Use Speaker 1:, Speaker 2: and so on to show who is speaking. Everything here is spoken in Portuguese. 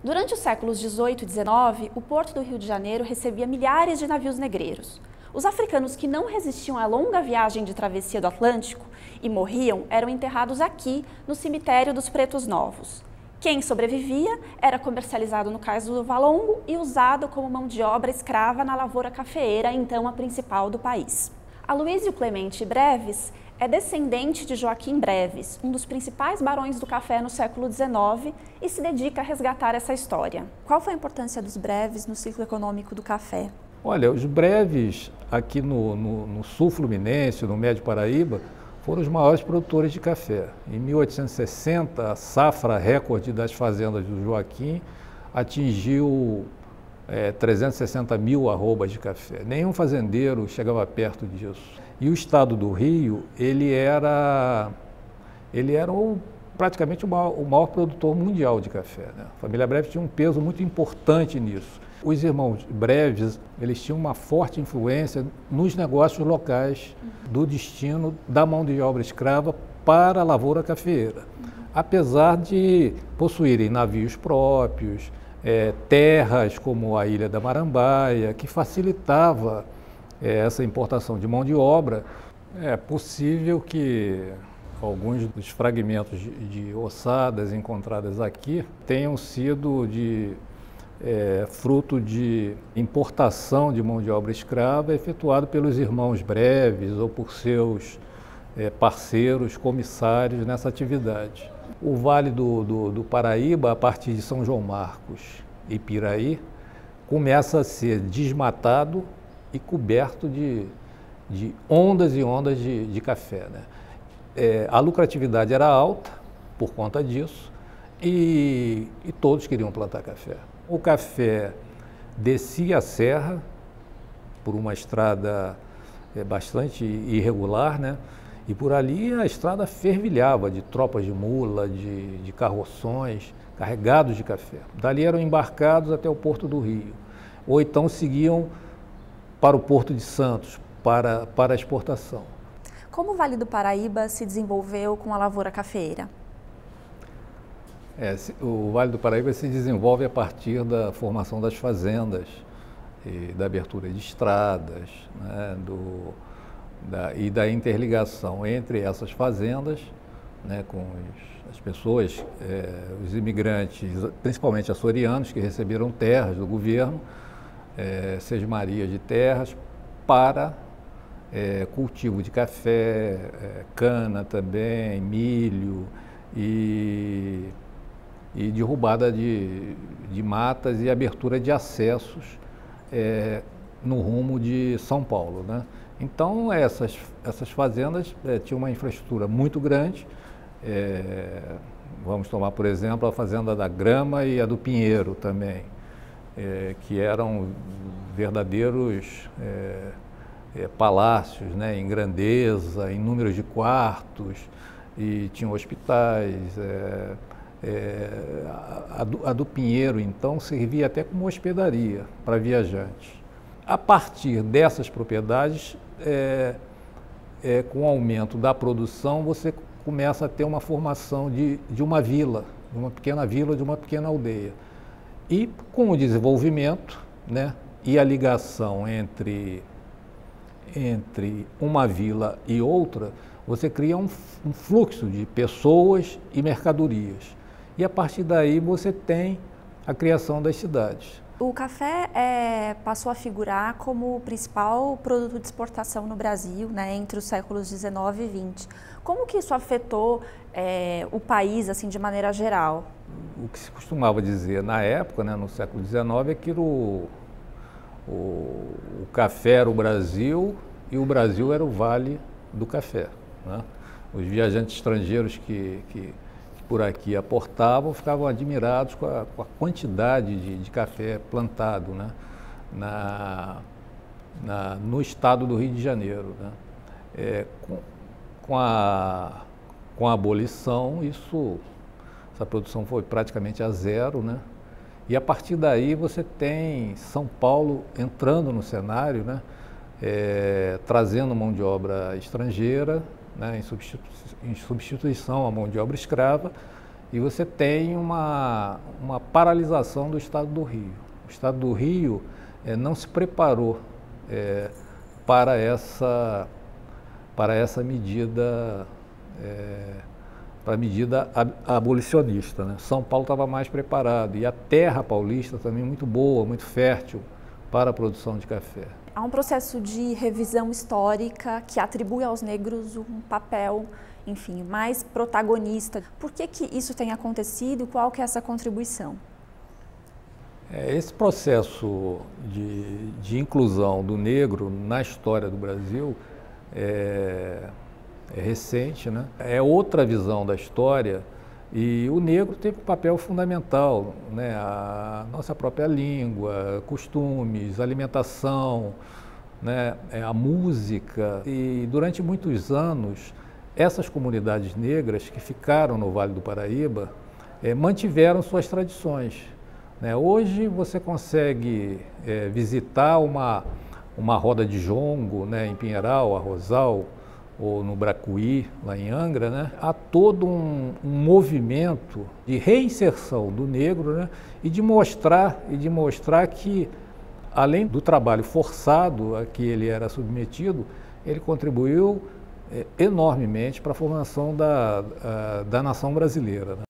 Speaker 1: Durante os séculos 18 e 19, o porto do Rio de Janeiro recebia milhares de navios negreiros. Os africanos que não resistiam à longa viagem de travessia do Atlântico e morriam eram enterrados aqui, no cemitério dos Pretos Novos. Quem sobrevivia era comercializado no cais do Valongo e usado como mão de obra escrava na lavoura cafeeira, então a principal do país. Aloísio Clemente Breves é descendente de Joaquim Breves, um dos principais barões do café no século XIX, e se dedica a resgatar essa história. Qual foi a importância dos Breves no ciclo econômico do café?
Speaker 2: Olha, os Breves aqui no sul fluminense, no Médio Paraíba, foram os maiores produtores de café. Em 1860, a safra recorde das fazendas do Joaquim atingiu 360 mil arrobas de café. Nenhum fazendeiro chegava perto disso. E o estado do Rio, ele era praticamente o maior produtor mundial de café, né? A família Breves tinha um peso muito importante nisso. Os irmãos Breves, eles tinham uma forte influência nos negócios locais do destino da mão de obra escrava para a lavoura cafeeira. Apesar de possuírem navios próprios, terras como a Ilha da Marambaia, que facilitava essa importação de mão de obra. É possível que alguns dos fragmentos de ossadas encontradas aqui tenham sido fruto de importação de mão de obra escrava efetuado pelos irmãos Breves ou por seus parceiros, comissários nessa atividade. O Vale do Paraíba, a partir de São João Marcos e Piraí, começa a ser desmatado e coberto de ondas e ondas de café, né? A lucratividade era alta por conta disso e todos queriam plantar café. O café descia a serra por uma estrada bastante irregular, né? E por ali a estrada fervilhava de tropas de mula, de carroções carregados de café. Dali eram embarcados até o Porto do Rio, ou então seguiam para o Porto de Santos, para a exportação.
Speaker 1: Como o Vale do Paraíba se desenvolveu com a lavoura cafeeira?
Speaker 2: O Vale do Paraíba se desenvolve a partir da formação das fazendas, e da abertura de estradas, né, e da interligação entre essas fazendas, né, com as pessoas, os imigrantes, principalmente açorianos, que receberam terras do governo, sesmarias de terras para cultivo de café, cana também, milho e derrubada de matas e abertura de acessos no rumo de São Paulo, né? Então essas fazendas tinham uma infraestrutura muito grande. Vamos tomar, por exemplo, a fazenda da Grama e a do Pinheiro também, que eram verdadeiros palácios, né, em grandeza, em números de quartos, e tinham hospitais. A do Pinheiro, então, servia até como hospedaria para viajantes. A partir dessas propriedades, com o aumento da produção, você começa a ter uma formação de uma vila, de uma pequena aldeia. E com o desenvolvimento, né, e a ligação entre uma vila e outra, você cria um fluxo de pessoas e mercadorias. E a partir daí você tem a criação das cidades.
Speaker 1: O café passou a figurar como o principal produto de exportação no Brasil, né, entre os séculos 19 e 20. Como que isso afetou o país, assim, de maneira geral?
Speaker 2: O que se costumava dizer na época, né, no século 19, é que o café era o Brasil e o Brasil era o Vale do Café, né? Os viajantes estrangeiros que por aqui aportavam ficavam admirados com a quantidade de café plantado, né, no estado do Rio de Janeiro, né? Com a abolição, essa produção foi praticamente a zero, né? E a partir daí você tem São Paulo entrando no cenário, né, trazendo mão de obra estrangeira, né, em substituição à mão de obra escrava, e você tem uma paralisação do Estado do Rio. O Estado do Rio não se preparou para essa medida, para a medida abolicionista, né? São Paulo estava mais preparado e a terra paulista também muito boa, muito fértil para a produção de café.
Speaker 1: Há um processo de revisão histórica que atribui aos negros um papel, enfim, mais protagonista. Por que isso tem acontecido e qual que é essa contribuição?
Speaker 2: Esse processo de inclusão do negro na história do Brasil é recente, né? É outra visão da história e o negro teve um papel fundamental, né? A nossa própria língua, costumes, alimentação, né? A música. E durante muitos anos, essas comunidades negras que ficaram no Vale do Paraíba mantiveram suas tradições. Hoje você consegue visitar uma roda de jongo, né, em Pinheiral, Arrozal, ou no Bracuí, lá em Angra, né? Há todo um movimento de reinserção do negro, né? e de mostrar que, além do trabalho forçado a que ele era submetido, ele contribuiu enormemente para a formação da nação brasileira, né?